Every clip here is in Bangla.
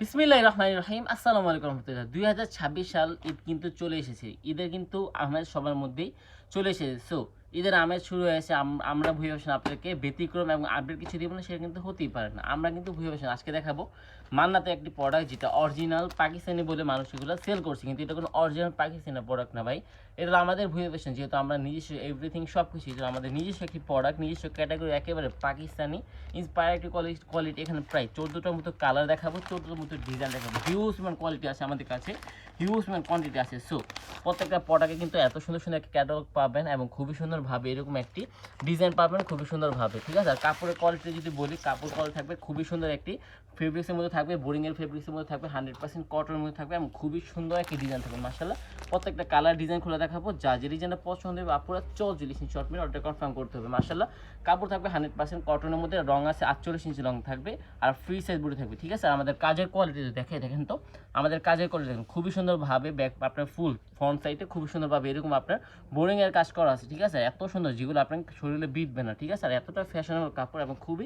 বিসমিল্লাহির রহমানির রহিম। আসসালামু আলাইকুম রহমতুল্লাহ। ২০২৬ সাল ঈদ কিন্তু চলে এসেছে। ঈদের কিন্তু আমেজ সবার মধ্যেই চলে এসেছে। সো ঈদের আমেজ শুরু হয়েছে। আমরা ভুঁইয়া ফ্যাশন আপনাদেরকে ব্যতিক্রম এবং আপডেট কিছু দিব না, সেটা কিন্তু হতেই পারে না। আমরা কিন্তু ভুঁইয়া ফ্যাশন আজকে দেখাবো মান্নাতে একটি প্রোডাক্ট, যেটা অরিজিনাল পাকিস্তানি বলে মানুষ এগুলো সেল করছে, কিন্তু এটা কোনো অরিজিনাল পাকিস্তানি প্রোডাক্ট না ভাই। এটা হলো আমাদের ভুঁইয়া ফ্যাশন। যেহেতু আমরা নিজস্ব এভরিথিং সব কিছু, আমাদের নিজস্ব একটি প্রোডাক্ট, নিজস্ব ক্যাটাগরি, একেবারে পাকিস্তানি ইন্সপায়ার একটি কোয়ালিটি। এখানে প্রায় 14টার মতো কালার দেখাবো, 14টার মতো ডিজাইন দেখাবো। হিউজ মান কোয়ালিটি আছে আমাদের কাছে, হিউজ মান কোয়ান্টিটি আছে। সো প্রত্যেকটা প্রোডাক্টে কিন্তু এত সুন্দর সুন্দর একটা ক্যাটালগ পাবেন এবং খুবই সুন্দরভাবে এরকম একটি ডিজাইন পাবেন, খুবই সুন্দরভাবে, ঠিক আছে। আর কাপড়ের কোয়ালিটি যদি বলি, কাপড় কোয়ালিটি থাকবে খুবই সুন্দর একটি ফেব্রিক্সের মধ্যে থাকবে, বোরিংয়ের ফেব্রিক্সের মধ্যে থাকবে, 100% কটনের মধ্যে থাকবে এবং খুবই সুন্দর একটি ডিজাইন থাকবে। মাশাআল্লাহ, প্রত্যেকটা কালার ডিজাইন খুলে দেখাবো। যা যে ডিজাইনটা পছন্দ হবে আপুরা 44 ইঞ্চি শর্ট মিল অর্ডার কনফার্ম করতে হবে। মাশাআল্লাহ, কাপড় থাকবে 100% কটনের মধ্যে, রং আছে 48 ইঞ্চি রং থাকবে আর ফ্রি সাইজ বুড়ি থাকবে, ঠিক আছে। আর আমাদের কাজের কোয়ালিটি দেখেন তো, আমাদের কাজের কোয়ালিটি দেখেন খুবই সুন্দরভাবে ব্যাক আপনার ফুল ফ্রন্ট সাইডে খুবই সুন্দরভাবে এরকম আপনার বোরিংয়ের কাজ করা আছে, ঠিক আছে। এত সুন্দর, যেগুলো আপনার শরীরে বিঁধবে না, ঠিক আছে। আর এতটা ফ্যাশনেবল কাপড় এবং খুবই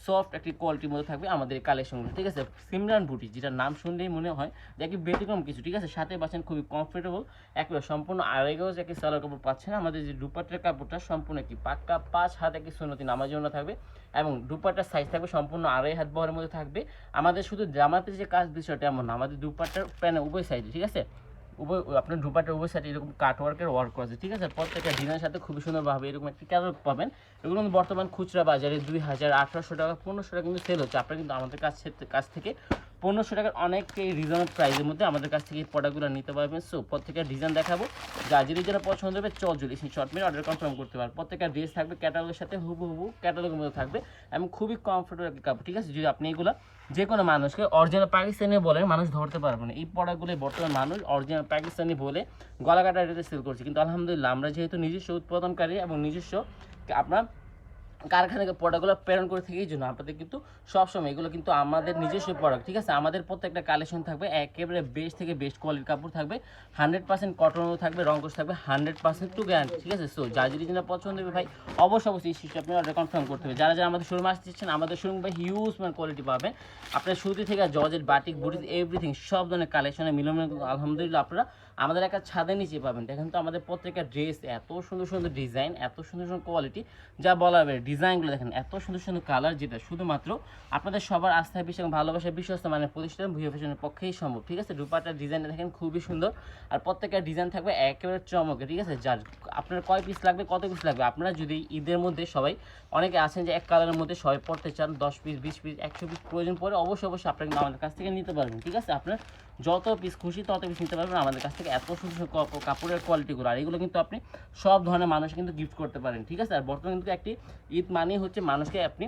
সফট একটি কোয়ালিটির মধ্যে থাকবে আমাদের এই কালেকশনগুলো, ঠিক আছে। সিমরান বুটি, যেটা নাম শুনলেই মনে হয় যে একটি ব্যতিক্রম কিছু, ঠিক আছে। সাথে পাচ্ছেন খুবই কমফোর্টেবল একেবারে সম্পূর্ণ আড়াই গজ একটি সালোয়ার কাপড় পাচ্ছেন। আমাদের যে দুপাট্টার কাপড়টা সম্পূর্ণ একটি পাক্কা 5 হাত একটি সুন্নতি নামার জন্য থাকবে এবং দুপাট্টার সাইজ থাকবে সম্পূর্ণ আড়াই হাত বহরের মধ্যে থাকবে। আমাদের শুধু জামাতে যে কাজ বিষয়টা এমন না, আমাদের দুপাট্টার প্যানে উভয় সাইডে, ঠিক আছে, উভয় আপনার দুপাট্টার উভয় সাইডে এরকম কাটওয়ার্কের ওয়ার্ক করা আছে, ঠিক আছে। প্রত্যেকটা ডিজাইনের সাথে খুবই সুন্দরভাবে এরকম একটি ক্যাটালগ পাবেন। এগুলো কিন্তু বর্তমান খুচরা বাজারে 2000, 1800 টাকা, 1500 টাকা কিন্তু সেল হচ্ছে। আপনারা কিন্তু আমাদের কাছ থেকে 1500 টাকার অনেকটাই রিজনেবল প্রাইসের মধ্যে আমাদের কাছ থেকে এই প্রোডাক্টগুলো নিতে পারবেন। সো প্রত্যেকটা ডিজাইন দেখাবো, যা যে ডিজাইনটা পছন্দ হবে চলজলি শর্ট মিল অর্ডার কনফার্ম করতে পারবেন। প্রত্যেকটা ড্রেস থাকবে ক্যাটালগের সাথে হুবহু ক্যাটালগের মধ্যে থাকবে এবং খুবই কমফোর্টেবল একটি কাপড়, ঠিক আছে। যদি আপনি এগুলো যে কোনো মানুষকে অরিজিনাল পাকিস্তানি বলেন, মানুষ ধরতে পারবে না। এই প্রোডাক্টগুলো বর্তমান মানুষ অরিজিনাল পাকিস্তানি বলে গলা কাটা রেটে সেল করছে, কিন্তু আলহামদুলিল্লাহ আমরা যেহেতু নিজস্ব উৎপাদনকারী এবং নিজস্ব আপনার কারখানাকে প্রোডাক্টগুলো প্রেরণ করে থেকে, এই জন্য আপনাদের কিন্তু সবসময় এগুলো কিন্তু আমাদের নিজস্ব প্রোডাক্ট, ঠিক আছে। আমাদের প্রত্যেকটা কালেকশন থাকবে একেবারে বেস্ট থেকে বেস্ট কোয়ালিটির কাপড় থাকবে, 100% কটনও থাকবে, রঙ্গস থাকবে 100% টু গ্যারান্টি, ঠিক আছে। সো যা যদি যেটা পছন্দ হবে ভাই, অবশ্যই শিশু আপনি অর্ডার কনফার্ম করতে হবে। যারা আমাদের শোরুমে আসতেছেন, আমাদের শোরুম ভাই হিউজ মান কোয়ালিটি পাবেন। আপনার শুরুতে থেকে জর্জেট, বাটিক, বুটিক, এভরিথিং সব ধরনের কালেকশনে মিলন আলহামদুলিল্লাহ আপনারা আমাদের একটা ছাদের নিচে পাবেন। দেখেন তো আমাদের প্রত্যেকটা ড্রেস এত সুন্দর সুন্দর ডিজাইন, এত সুন্দর সুন্দর কোয়ালিটি, যা বলার বাইরে। ডিজাইনগুলো দেখেন এত সুন্দর সুন্দর কালার, যেটা শুধুমাত্র আপনাদের সবার আস্থায় বিশ্বাস এবং ভালোবাসার বিশ্বস্ত মানে প্রতিষ্ঠান ভুঁইয়া ফ্যাশনের পক্ষেই সম্ভব, ঠিক আছে। দুপাটার ডিজাইনটা দেখেন খুবই সুন্দর আর প্রত্যেকটা ডিজাইন থাকবে একেবারে চমকে, ঠিক আছে। যার আপনার কয় পিস লাগবে, কত পিস লাগবে, আপনারা যদি ঈদের মধ্যে সবাই অনেকে আছেন যে এক কালারের মধ্যে সবাই পড়তে চান, 10 পিস, 20 পিস, 100 পিস প্রয়োজন পড়ে, অবশ্যই আপনারা কিন্তু আমাদের কাছ থেকে নিতে পারবেন, ঠিক আছে। আপনার যত পিস খুশি তত পিস নিতে পারবেন আমাদের কাছ থেকে। এত সুন্দর কাপড়ের কোয়ালিটিগুলো, আর এগুলো কিন্তু আপনি সব ধরনের মানুষ কিন্তু গিফট করতে পারেন, ঠিক আছে। আর বর্তমানে কিন্তু একটি ঈদ মানেই হচ্ছে মানুষকে আপনি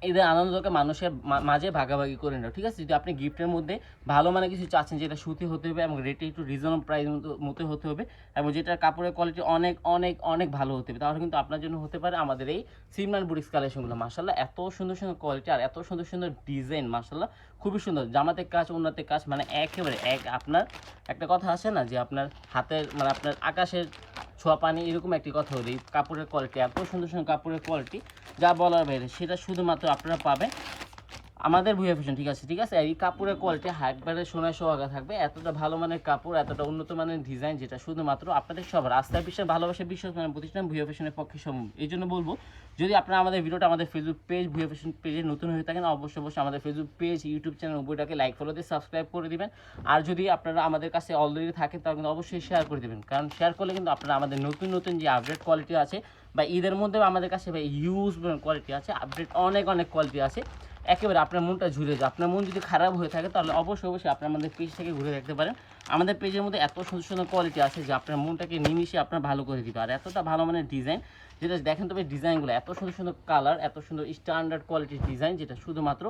ঈদের আনন্দকে মানুষের মাঝে ভাগাভাগি করে নেওয়া, ঠিক আছে। যদি আপনি গিফটের মধ্যে ভালো মানে কিছু চাচ্ছেন, যেটা সুতি হতে হবে এবং রেটে একটু রিজনেবল প্রাইস মতো হতে হবে এবং যেটার কাপড়ের কোয়ালিটি অনেক অনেক অনেক ভালো হতে হবে, তাহলে কিন্তু আপনার জন্য হতে পারে আমাদের এই সিমরান বুটিক্স কালেকশনগুলো। মাশাআল্লাহ, এত সুন্দর সুন্দর কোয়ালিটি আর এত সুন্দর সুন্দর ডিজাইন, মাশাআল্লাহ খুবই সুন্দর। জামাতে কাজ, উন্নতে কাজ, মানে একেবারে আপনার একটা কথা আছে না যে আপনার হাতের মানে আপনার আকাশের ছোঁয়া পানি, এরকম একটি কথা হলো। এই কাপড়ের কোয়ালিটি, এত সুন্দর সুন্দর কাপড়ের কোয়ালিটি, যা বলার বাইরে। সেটা শুধুমাত্র আপনারা পাবেন আমাদের ভুঁইয়া ফ্যাশন, ঠিক আছে, ঠিক আছে। এই কাপড়ের কোয়ালিটি একবারে সোনায় সোহাগা থাকবে, এতটা ভালো মানের কাপড়, এতটা উন্নত মানের ডিজাইন, যেটা শুধুমাত্র আপনাদের সবার আস্থায় বিশ্বাস, ভালোবাসা, বিশ্বাস মানে প্রতিষ্ঠান ভুঁইয়া ফ্যাশনের পক্ষে সম্ভব। এই জন্য বলবো, যদি আপনারা আমাদের ভিডিওটা আমাদের ফেসবুক পেজ ভুঁইয়া ফ্যাশন পেজে নতুন হয়ে থাকেন, অবশ্যই আমাদের ফেসবুক পেজ, ইউটিউব চ্যানেল উভয়টাকে লাইক ফলো দিয়ে সাবস্ক্রাইব করে দিবেন। আর যদি আপনারা আমাদের কাছে অলরেডি থাকেন, তাহলে কিন্তু অবশ্যই শেয়ার করে দেবেন, কারণ শেয়ার করলে কিন্তু আপনারা আমাদের নতুন নতুন যে আপডেট কোয়ালিটি আছে বা ঈদের মধ্যেও আমাদের কাছে বা ইউজ কোয়ালিটি আছে, আপডেট অনেক অনেক কোয়ালিটি আছে, একেবারে আপনার মনটা ঝুলে যায়। আপনার মন যদি খারাপ হয়ে থাকে, তাহলে অবশ্যই আপনি আমাদের পেজ থেকে ঘুরে দেখতে পারেন। আমাদের পেজের মধ্যে এত সুন্দর সুন্দর কোয়ালিটি আছে যে আপনার মনটাকে নিমিশে আপনার ভালো করে দিবে। আর এতটা ভালো মানের ডিজাইন, যেটা দেখেন তবে ডিজাইনগুলো এত সুন্দর সুন্দর কালার, এত সুন্দর স্ট্যান্ডার্ড কোয়ালিটির ডিজাইন, যেটা শুধুমাত্র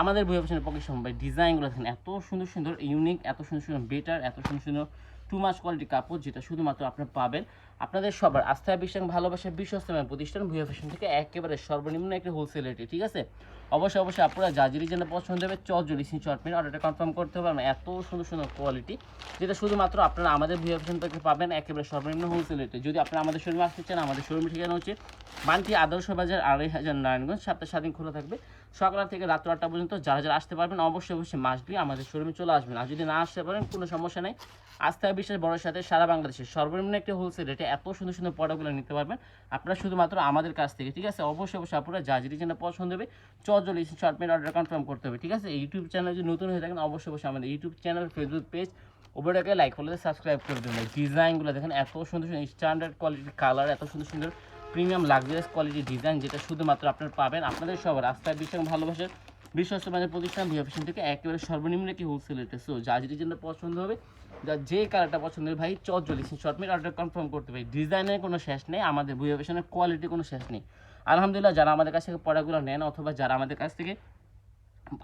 আমাদের ভুঁইয়া ফ্যাশনের পক্ষে সম্ভব। ডিজাইনগুলো দেখেন এত সুন্দর সুন্দর ইউনিক, এত সুন্দর সুন্দর বেটার, এত সুন্দর সুন্দর টু মাচ কোয়ালিটি কাপড়, যেটা শুধুমাত্র আপনারা পাবেন আপনাদের সবার আস্থায় বিশ্বাস, ভালোবাসার বিশ্বস্ত প্রতিষ্ঠান ভুঁইয়া ফ্যাশন থেকে একেবারে সর্বনিম্ন একটি হোলসেল রেটে, ঠিক আছে। অবশ্যই আপনারা যা যেন পছন্দ হবে চটজলি চটমিন অর্ডারটা কনফার্ম করতে হবে। আমরা এত সুন্দর সুন্দর কোয়ালিটি, যেটা শুধুমাত্র আপনারা আমাদের ভুঁইয়া ফ্যাশন থেকে পাবেন একেবারে সর্বনিম্ন হোলসেল রেটে। যদি আপনারা আমাদের শোরুমে আসতে চান, আমাদের শোরুমের ঠিকানা হচ্ছে মানটি আদর্শ বাজার, 2500 নারায়ণগঞ্জ। সপ্তাহে 7 দিন খোলা থাকবে। সকাল থেকে রাত 8টা পর্যন্ত যারা যারা আসতে পারবেন অবশ্যই মাস্ট বি আমাদের শোরুমে চলে আসবেন। আর যদি না আসতে পারেন কোনো সমস্যা নেই, আস্থা বিশ্বাস বড়ের সাথে সারা বাংলাদেশের সর্বনিম্ন একটি হোলসেল রেটে এত সুন্দর সুন্দর প্রোডাক্টগুলো নিতে পারবেন আপনারা শুধুমাত্র আমাদের কাছ থেকে, ঠিক আছে? অবশ্যই আপনারা যা যেটা পছন্দ হবে চটজলদি শর্টমেন্ট অর্ডার কনফার্ম করতে হবে, ঠিক আছে? ইউটিউব চ্যানেল যদি নতুন হয়ে থাকেন অবশ্যই আমাদের ইউটিউব চ্যানেল, ফেসবুক পেজ ওপরটাকে লাইক ফলো সাবস্ক্রাইব করে দেবেন। ডিজাইনগুলো দেখেন এত সুন্দর সুন্দর স্ট্যান্ডার্ড কোয়ালিটির কালার, এত সুন্দর সুন্দর প্রিমিয়াম লাক্সারিয়াস কোয়ালিটির ডিজাইন, যেটা শুধুমাত্র আপনারা পাবেন আপনাদের সবার আস্থায় বিশ্বাস ভালোবাসার বিশ্বস্ত মানের প্রতিষ্ঠান ভিও ফ্যাশন থেকে একেবারে সর্বনিম্ন একটি হোলসেল রেটে। সো যা যেটা পছন্দ হবে, যা যে কালারটা পছন্দ হবে ভাই চটজলদি শর্টমেন্ট অর্ডার কনফার্ম করতে পারি। ডিজাইনের কোনো শেষ নেই, আমাদের ভিও ফ্যাশনের কোয়ালিটির কোনো শেষ নেই। আলহামদুলিল্লাহ যারা আমাদের কাছ থেকে প্রোডাক্টগুলো নেন অথবা যারা আমাদের কাছ থেকে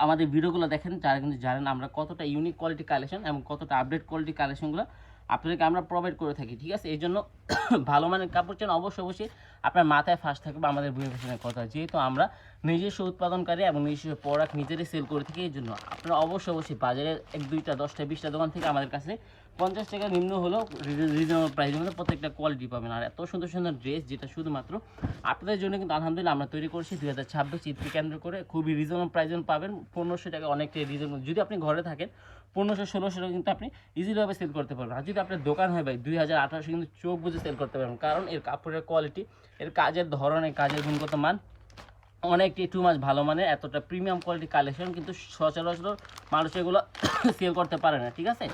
আমাদের ভিডিওগুলো দেখেন তারা কিন্তু জানেন আমরা কতটা ইউনিক কোয়ালিটি কালেকশন এবং কতটা আপডেট কোয়ালিটি কালেকশনগুলো আপনাদেরকে আমরা প্রোভাইড করে থাকি, ঠিক আছে? এই জন্য ভালো মানের কাপড় চান অবশ্যই আপনার মাথায় ফার্স্ট থাকবে আমাদের ভিও ফ্যাশনের কথা, যেহেতু আমরা নিজস্ব উৎপাদনকারী এবং নিজস্ব প্রোডাক্ট নিজেরাই সেল করে থাকি। এই জন্য আপনারা অবশ্যই বাজারে 1, 2টা 10টা 20টা দোকান থেকে আমাদের কাছে 50 টাকা নিম্ন হলেও রিজনেবল প্রাইসের মধ্যে প্রত্যেকটা কোয়ালিটি পাবেন। আর এত সুন্দর সুন্দর ড্রেস যেটা শুধুমাত্র আপনাদের জন্য কিন্তু আলহামদুলিল্লাহ আমরা তৈরি করছি 2026 ঈদকে কেন্দ্র করে খুবই রিজনেবল প্রাইসে পাবেন। 1500 টাকা অনেকটাই রিজনেবল। যদি আপনি ঘরে থাকেন 1500-1600 টাকা কিন্তু আপনি ইজিলিভাবে সেল করতে পারবেন। আর যদি আপনার দোকান হয় ভাই 2000-1800 কিন্তু চোখ বুঝে সেল করতে পারবেন, কারণ এর কাপড়ের কোয়ালিটি, এর কাজের ধরন, এর কাজের গুণগত মান অনেকটাই টু মাছ ভালো মানের। এতটা প্রিমিয়াম কোয়ালিটি কালেকশন কিন্তু সচরাচর মানুষ এগুলো সেল করতে পারে না, ঠিক আছে?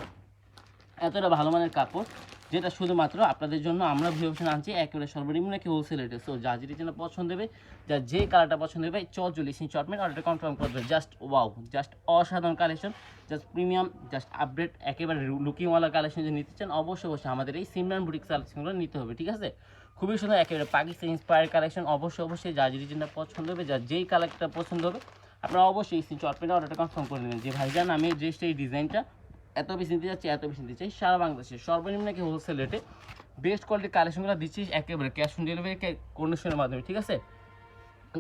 এতটা ভালো মানের কাপড় যেটা শুধুমাত্র আপনাদের জন্য আমরা ভিও ফ্যাশন আনছি একেবারে সর্বনিম্ন একটি হোলসেল রেটে। সো যা যেটা পছন্দ হবে, যা যে কালারটা পছন্দ হবে চটজলদি শর্টমেন্ট অর্ডার কনফার্ম করবে। জাস্ট ওয়াও, জাস্ট অসাধারণ collection, just premium, just update একেবারে লুকিংওয়ালা কালেকশন যদি নিতে চান অবশ্যই আমাদের এই সিমরান বুটিক কালেকশনগুলো নিতে হবে, ঠিক আছে? খুবই সুন্দর একেবারে পাকিস্তান ইন্সপায়ার কালেকশন। অবশ্যই যা যেটা পছন্দ হবে, যা যেই কালারটা পছন্দ হবে আপনারা অবশ্যই শর্টমেন্ট অর্ডারটা কনফার্ম করে নেবেন যে ভাইজান আমি ড্রেসটা এই ডিজাইনটা এত বেশি নিতে যাচ্ছি, এত বেশি নিতে চাই। সারা বাংলাদেশে সর্বনিম্ন কি হোলসেল রেটে বেস্ট কোয়ালিটির কালেকশনগুলো দিচ্ছি একেবারে ক্যাশ অন ডেলিভারি কন্ডিশনের মাধ্যমে, ঠিক আছে?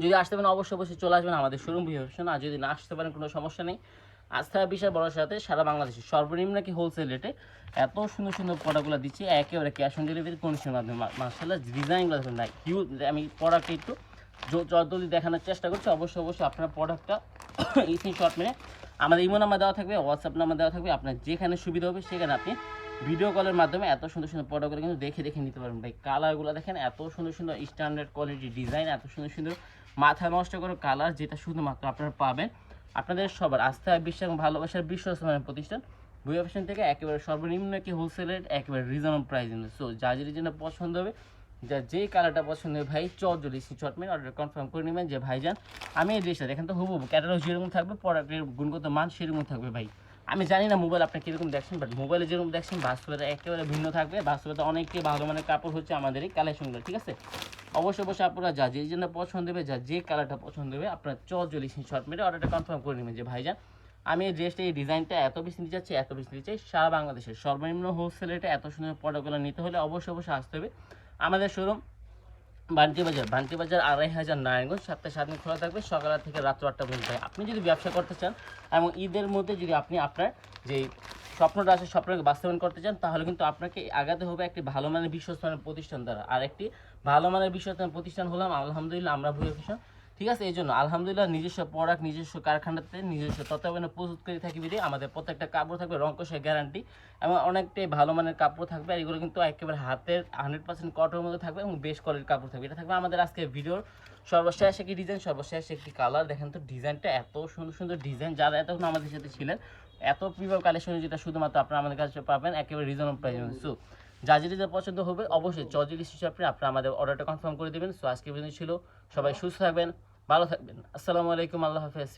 যদি আসতে পারেন অবশ্যই চলে আসবেন আমাদের শোরুম ভিও ফ্যাশন। আর যদি না আসতে পারেন কোনো সমস্যা নেই, আস্থা বিষয় বড়ার সাথে সারা বাংলাদেশে সর্বনিম্ন কি হোলসেল রেটে এত সুন্দর সুন্দর প্রোডাক্টগুলো দিচ্ছি একেবারে ক্যাশ অন ডেলিভারি কন্ডিশনের মাধ্যমে। মার্শাল্লাহ ডিজাইনগুলো দেখুন না হিউজ। আমি প্রোডাক্টটা একটু যতদিন দেখানোর চেষ্টা করছি। অবশ্যই আপনার প্রোডাক্টটা স্ক্রিনশট মেরে আমাদের ইমো নাম্বার দেওয়া থাকবে, হোয়াটসঅ্যাপ নাম্বার দেওয়া থাকবে, আপনার যেখানে সুবিধা হবে সেখানে আপনি ভিডিও কলের মাধ্যমে এত সুন্দর সুন্দর প্রোডাক্টগুলো কিন্তু দেখে নিতে পারবেন। ভাই কালারগুলো দেখেন এত সুন্দর সুন্দর স্ট্যান্ডার্ড কোয়ালিটি ডিজাইন, এত সুন্দর মাথা নষ্ট করে কালার, যেটা শুধুমাত্র আপনারা পাবেন আপনাদের সবার আস্থা বিশ্বাস এবং ভালোবাসার বিশ্বস্ত প্রতিষ্ঠান ভিও ফ্যাশন থেকে একেবারে সর্বনিম্ন কি হোলসেল রেট একেবারে রিজনেবল প্রাইস। সো যা যেটা পছন্দ হবে, যা যেই কালারটা পছন্দ হবে ভাই চটজলদি শর্টমেন্ট অর্ডার কনফার্ম করে নেবেন যে ভাইজান আমি এই ড্রেসটা দেখেন তো হুবহু ক্যাটালগ যেরকম থাকবে প্রোডাক্টের গুণগত মান সেরকম থাকবে। ভাই আমি জানি না মোবাইল আপনি কীরকম দেখছেন, বাট মোবাইলে যেরকম দেখছেন বাস্তবতা একেবারে ভিন্ন থাকবে। বাস্তবতা অনেকটাই ভালো মানের কাপড় হচ্ছে আমাদের এই কালেকশনগুলো, ঠিক আছে? অবশ্যই আপনারা যা যে জন্য পছন্দ হবে, যা যে কালারটা পছন্দ হবে আপনার চটজলদি শর্টমেন্টে অর্ডারটা কনফার্ম করে নেবেন যে ভাইজান আমি এই ড্রেসটা এই ডিজাইনটা এত বেশি নিতে চাচ্ছি, এত বেশি নিতে চাই। সারা বাংলাদেশের সর্বনিম্ন হোলসেল রেটে এত সুন্দর প্রোডাক্টগুলো নিতে হলে অবশ্যই আসতে হবে আমাদের শোরুম বান্টি বাজার 2500 নারায়ণগঞ্জ। সপ্তাহে 7 দিন খোলা থাকবে সকাল থেকে রাত 8টা পর্যন্ত। আপনি যদি ব্যবসা করতে চান এবং ঈদের মধ্যে যদি আপনি আপনার যে স্বপ্নটা আছে স্বপ্নকে বাস্তবায়ন করতে চান, তাহলে কিন্তু আপনাকে আগাতে হবে একটি ভালো মানের বিশ্বস্ত মানের প্রতিষ্ঠান দ্বারা। আর একটি ভালো মানের বিশ্বস্ত প্রতিষ্ঠান হলাম আলহামদুলিল্লাহ আমরা ভিও ফ্যাশন, ঠিক আছে? এই জন্য আলহামদুলিল্লাহ নিজস্ব প্রোডাক্ট নিজস্ব কারখানাতে নিজস্ব তত্ত্বাবধানে প্রস্তুত করে থাকি বিধে আমাদের প্রত্যেকটা কাপড় থাকবে রংকশের গ্যারান্টি এবং অনেকটাই ভালো মানের কাপড় থাকবে। আর এগুলো কিন্তু একেবারে হাতের 100% কটনের মধ্যে থাকবে এবং বেশ কোয়ালিটির কাপড় থাকবে। এটা থাকবে আমাদের আজকে ভিডিওর সর্বশেষ একটি ডিজাইন, সর্বশেষ একটি কালার। দেখেন তো ডিজাইনটা এত সুন্দর সুন্দর ডিজাইন, যারা এতক্ষণ আমাদের সাথে ছিলেন এত প্রিমিয়াম কালেকশন যেটা শুধুমাত্র আপনারা আমাদের কাছে পাবেন একেবারে রিজনেবল প্রাইসে। সো যা যেটা পছন্দ হবে অবশ্যই চটজলদি হিসাবে আপনারা আমাদের অর্ডারটা কনফার্ম করে দেবেন। সো আজকে পর্যন্ত ছিল, সবাই সুস্থ থাকবেন, ভালো থাকবেন। আসসালামু আলাইকুম, আল্লাহ হাফেজ।